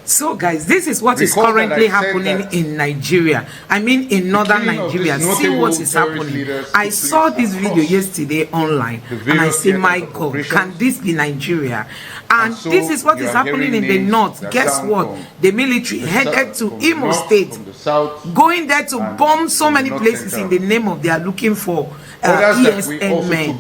So guys, this is what is currently happening in Nigeria. I mean in northern Nigeria. See what is happening. I saw this video yesterday online and I say, my God, can this be Nigeria? And so this is what is happening in the north. Guess what? The military headed to Imo State, going there to bomb so many places in the name of they are looking for ESN men.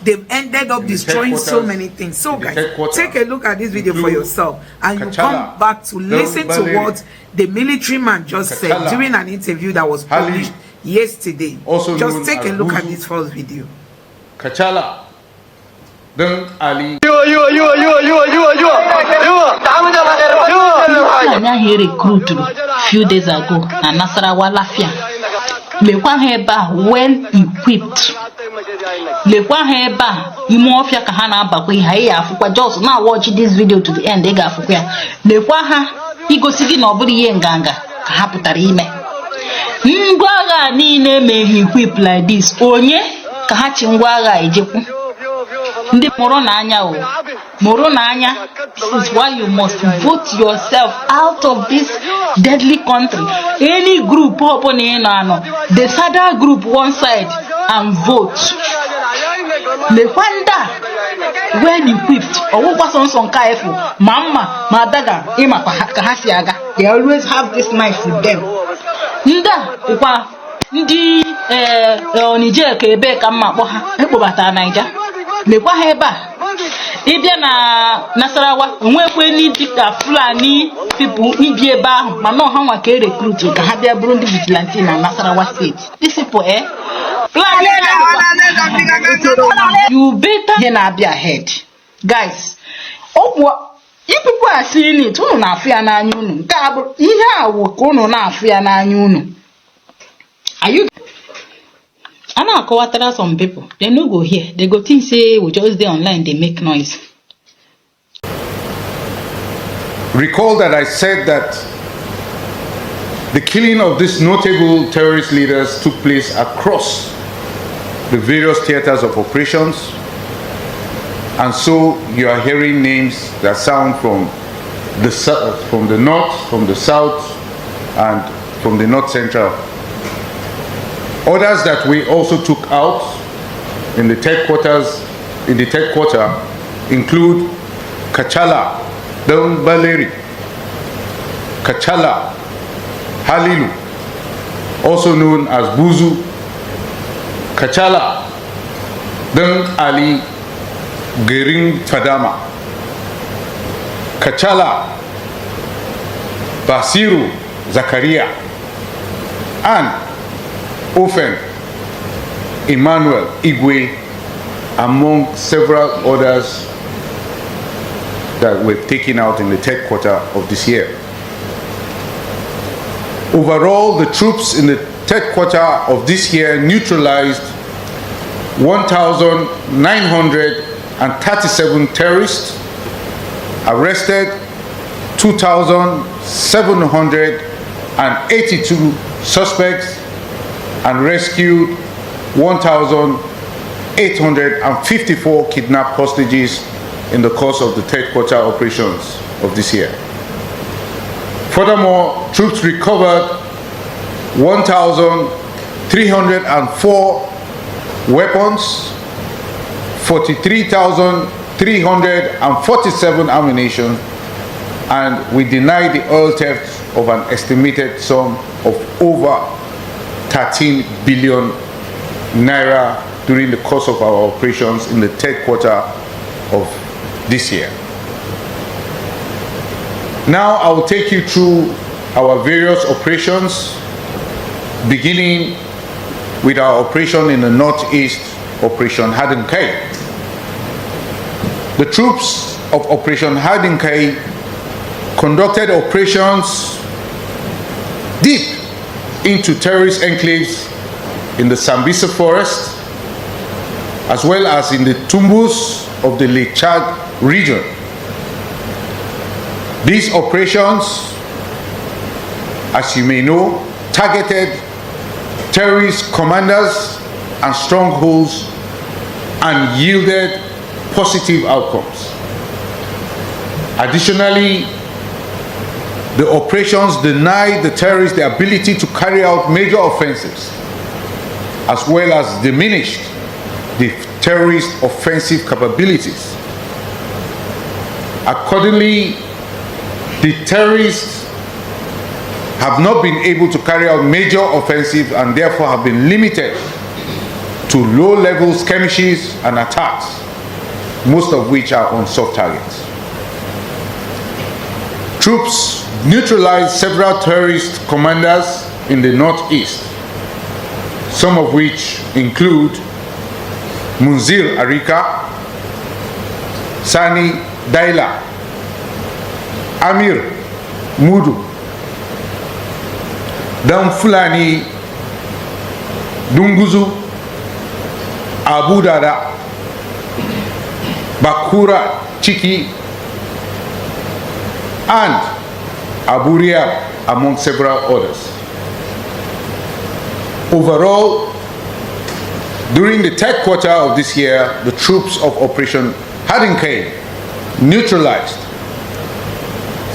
They've ended up destroying so many things. So guys, take a look at this video for yourself and you come back to listen to what the military man just said during an interview that was published yesterday. Just take a look at this first video. Kachala, then Ali. He recruited few days ago and Nasarawa Lafia. Lekwa heba well equipped. Lekwa heba imofia kahana abakwe haya afukwa. Just now watch this video to the end. Ega afukwa. Lekwa ha igosigi na obuli ye nganga kahaputara ime. Ngwaga niile me equip like this. Onye kahachi ngwaga ejekwu. Ndi moro na anya o. Moro na anya. This is why you must vote yourself out of this deadly country. Any group open in the SADA group one side and vote. The wonder when equipped or person careful. Mama, Madaga, Ima Kahasiaga. They always have this knife with them. Nda ukwa ndi Niger kebe kama boha ekobata Niger. Lekwa heba ibia na Nasarawa onwekwe ni dika Fulani people ibieba ahụ mana ọha nwa ka recruit ka ha bịa Burundi vigilante na Nasarawa state. These people Fulani you better na abia ahead guys. You people are seeing it. Unu na afia na anya unu nke abụ ihe awu ka unu na afia na anya unu. Are you I know I some people. They no go here. They go think say we just stay online. They make noise. Recall that I said that the killing of these notable terrorist leaders took place across the various theaters of operations, and so you are hearing names that sound from the north, from the south, and from the north central. Others that we also took out in the third quarter include Kachala, Baleri, Kachala, Halilu, also known as Buzu, Kachala, Ali, Gering Fadama, Kachala, Basiru, Zakaria, and Ofen, Emmanuel Igwe, among several others that were taken out in the third quarter of this year. Overall, the troops in the third quarter of this year neutralized 1,937 terrorists, arrested 2,782 suspects, and rescued 1,854 kidnapped hostages in the course of the third quarter operations of this year. Furthermore, troops recovered 1,304 weapons, 43,347 ammunition, and we denied the oil theft of an estimated sum of over 13 billion naira during the course of our operations in the third quarter of this year. Now I will take you through our various operations, beginning with our operation in the northeast, Operation Hadinkai. The troops of Operation Hadinkai conducted operations deep into terrorist enclaves in the Sambisa forest, as well as in the Tumbus of the Lake Chad region. These operations, as you may know, targeted terrorist commanders and strongholds and yielded positive outcomes. Additionally, the operations denied the terrorists the ability to carry out major offensives, as well as diminished the terrorist offensive capabilities. Accordingly, the terrorists have not been able to carry out major offensives and therefore have been limited to low-level skirmishes and attacks, most of which are on soft targets. Troops neutralized several terrorist commanders in the northeast, some of which include Munzir Arika, Sani Daila, Amir Mudu, Dan Fulani Dunguzu, Abu Dada, Bakura Chiki, and Abu Riyab, among several others. Overall, during the third quarter of this year, the troops of Operation Hardin neutralized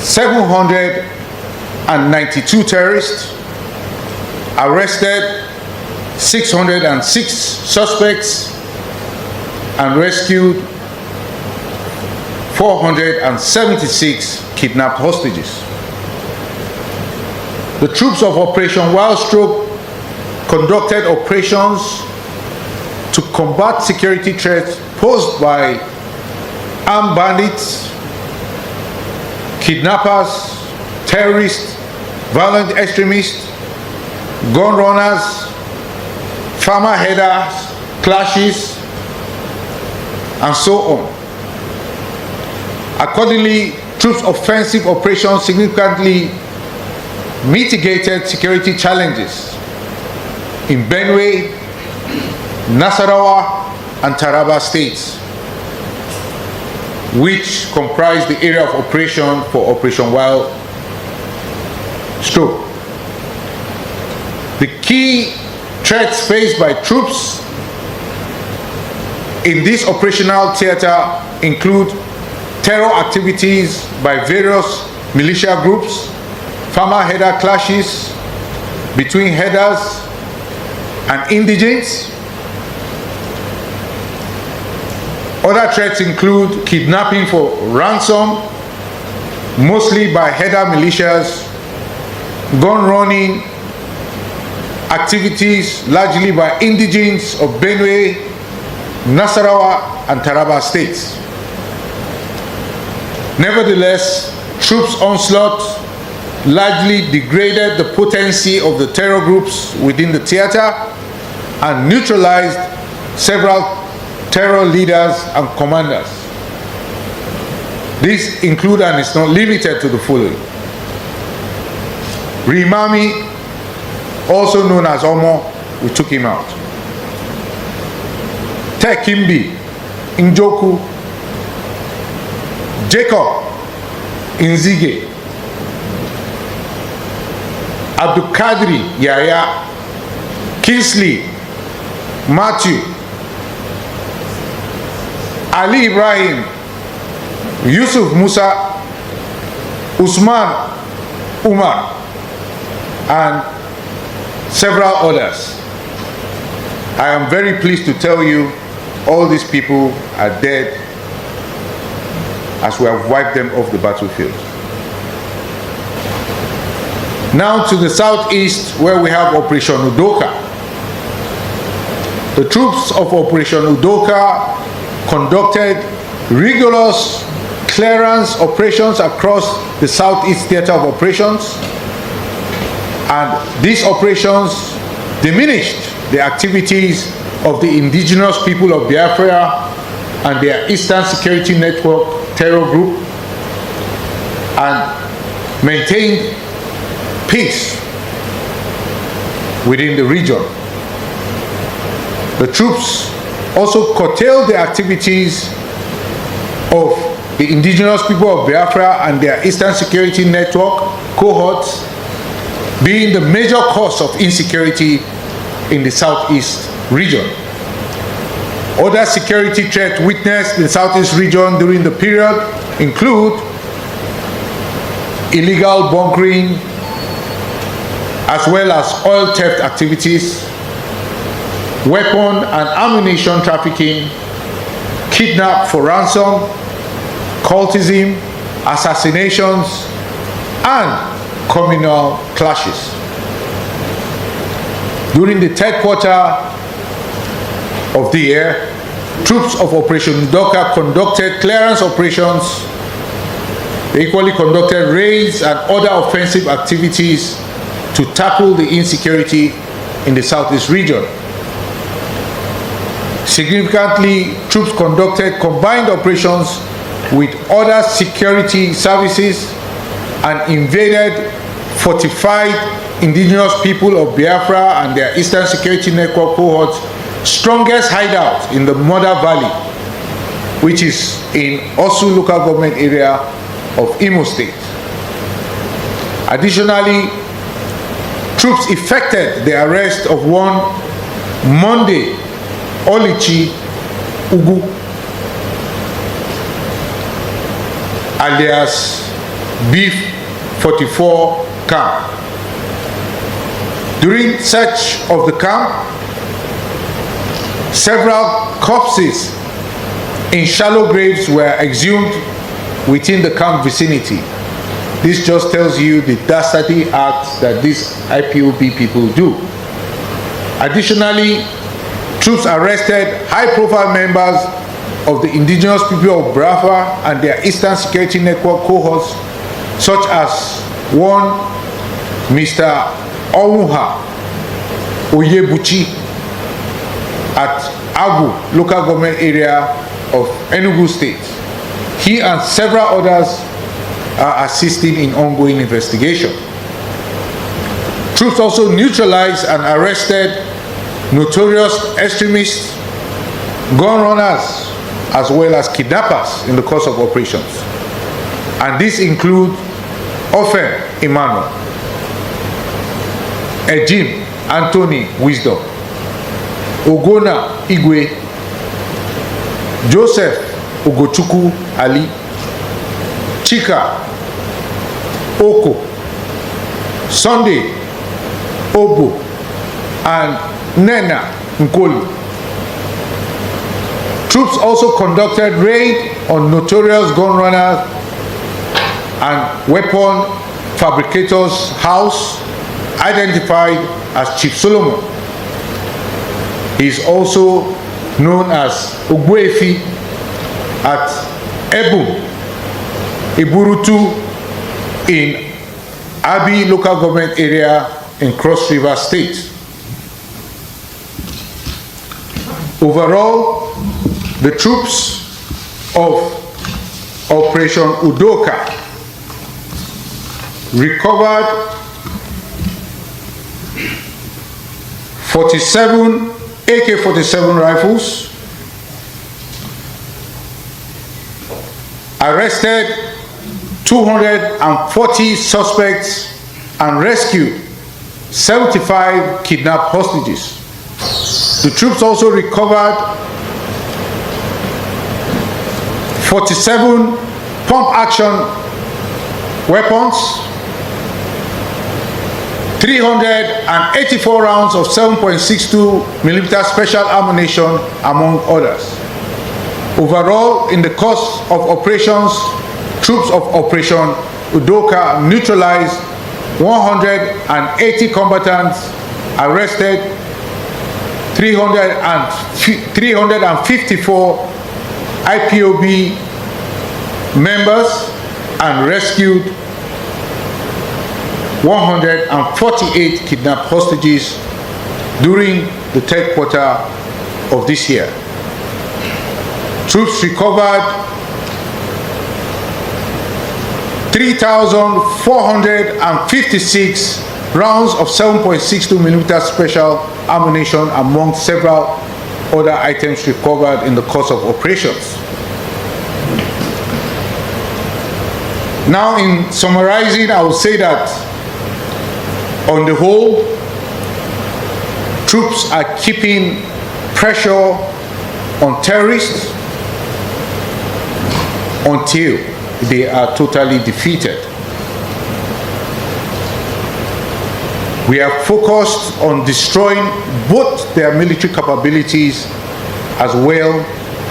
792 terrorists, arrested 606 suspects, and rescued 476 kidnapped hostages. The troops of Operation Wildstroke conducted operations to combat security threats posed by armed bandits, kidnappers, terrorists, violent extremists, gun runners, farmer headers, clashes, and so on. Accordingly, troops' offensive operations significantly mitigated security challenges in Benue, Nasarawa, and Taraba states, which comprise the area of operation for Operation Wildstroke. The key threats faced by troops in this operational theater include terror activities by various militia groups, farmer-header clashes between headers and indigents. Other threats include kidnapping for ransom, mostly by header militias, gun running activities largely by indigents of Benue, Nasarawa, and Taraba states. Nevertheless, troops' onslaught largely degraded the potency of the terror groups within the theater and neutralized several terror leaders and commanders. These include, and is not limited to, the following: Rimami, also known as Omo, we took him out. Tekimbi Njoku, Jacob Inzige, Abdulkadri Yaya, Kingsley Matthew, Ali Ibrahim, Yusuf Musa, Usman Umar, and several others. I am very pleased to tell you all these people are dead as we have wiped them off the battlefield. Now to the southeast, where we have Operation Udoka. The troops of Operation Udoka conducted rigorous clearance operations across the southeast theater of operations, and these operations diminished the activities of the indigenous people of Biafra and their Eastern Security Network terror group, and maintained peace within the region. The troops also curtailed the activities of the indigenous people of Biafra and their Eastern Security Network cohorts, being the major cause of insecurity in the southeast region. Other security threats witnessed in the southeast region during the period include illegal bunkering, as well as oil theft activities, weapon and ammunition trafficking, kidnap for ransom, cultism, assassinations, and communal clashes. During the third quarter of the year, troops of Operation Udoka conducted clearance operations. They equally conducted raids and other offensive activities to tackle the insecurity in the southeast region. Significantly, troops conducted combined operations with other security services and invaded fortified indigenous people of Biafra and their Eastern Security Network cohort's strongest hideout in the Mother Valley, which is in Osu local government area of Imo State. Additionally, troops effected the arrest of one Monday Olichi Ugu, alias Beef 44 camp. During search of the camp, several corpses in shallow graves were exhumed within the camp vicinity. This just tells you the dastardly acts that these IPOB people do. Additionally, troops arrested high-profile members of the indigenous people of Biafra and their Eastern Security Network cohorts, such as one Mr. Onwuha Oyebuchi at Agu local government area of Enugu State. He and several others are assisting in ongoing investigation. Troops also neutralized and arrested notorious extremists, gun runners, as well as kidnappers in the course of operations. And these include Ofen Emmanuel, Ejim Anthony Wisdom, Ogona Igwe, Joseph Ugochukwu Ali, Chika Oko, Sunday Obo, and Nena Nkoli. Troops also conducted raid on notorious gun runners and weapon fabricators' house, identified as Chief Solomon. He is also known as Ogwefi at Ebu Iburutu in Abi local government area in Cross River State. Overall, the troops of Operation Udoka recovered 47 AK-47 rifles, arrested 240 suspects, and rescued 75 kidnapped hostages. The troops also recovered 47 pump-action weapons, 384 rounds of 7.62 millimeter special ammunition, among others. Overall, in the course of operations, troops of Operation Udoka neutralized 180 combatants, arrested 354 IPOB members, and rescued 148 kidnapped hostages during the third quarter of this year. Troops recovered 3,456 rounds of 7.62 millimeter special ammunition, among several other items recovered in the course of operations. Now, in summarizing, I will say that on the whole, troops are keeping pressure on terrorists until they are totally defeated. We are focused on destroying both their military capabilities as well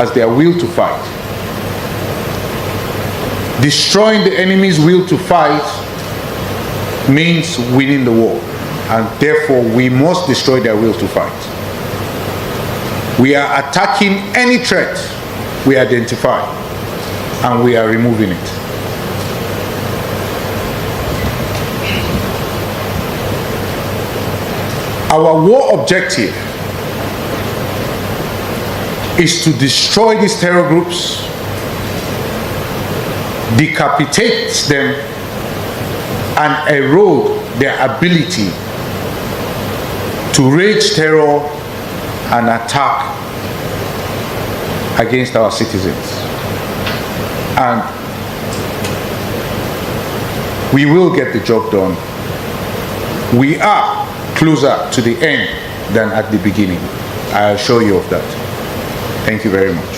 as their will to fight. Destroying the enemy's will to fight means winning the war, and therefore we must destroy their will to fight. We are attacking any threat we identify, and we are removing it. Our war objective is to destroy these terror groups, decapitate them, and erode their ability to wage terror and attack against our citizens. And we will get the job done. We are closer to the end than at the beginning. I assure you of that. Thank you very much.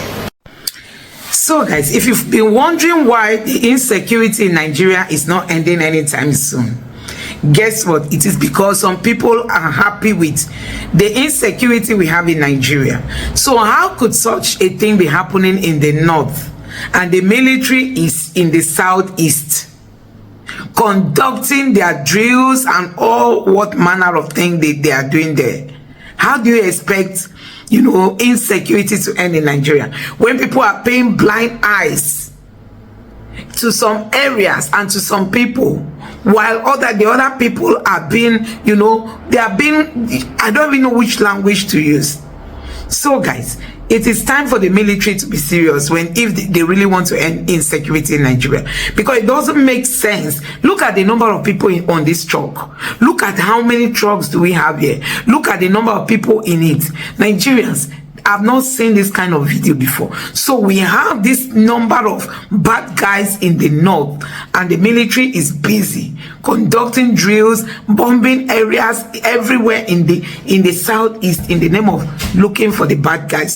So guys, if you've been wondering why the insecurity in Nigeria is not ending anytime soon, guess what? It is because some people are happy with the insecurity we have in Nigeria. So how could such a thing be happening in the north and the military is in the southeast, conducting their drills and all what manner of thing they are doing there? How do you expect, insecurity to end in Nigeria when people are paying blind eyes to some areas and to some people, while the other people are being, they are being, I don't even know which language to use. So guys, it is time for the military to be serious if they really want to end insecurity in Nigeria, because it doesn't make sense. Look at the number of people on this truck. Look at how many trucks do we have here. Look at the number of people in it. Nigerians have not seen this kind of video before. So we have this number of bad guys in the north, and the military is busy conducting drills, bombing areas everywhere in the southeast in the name of looking for the bad guys.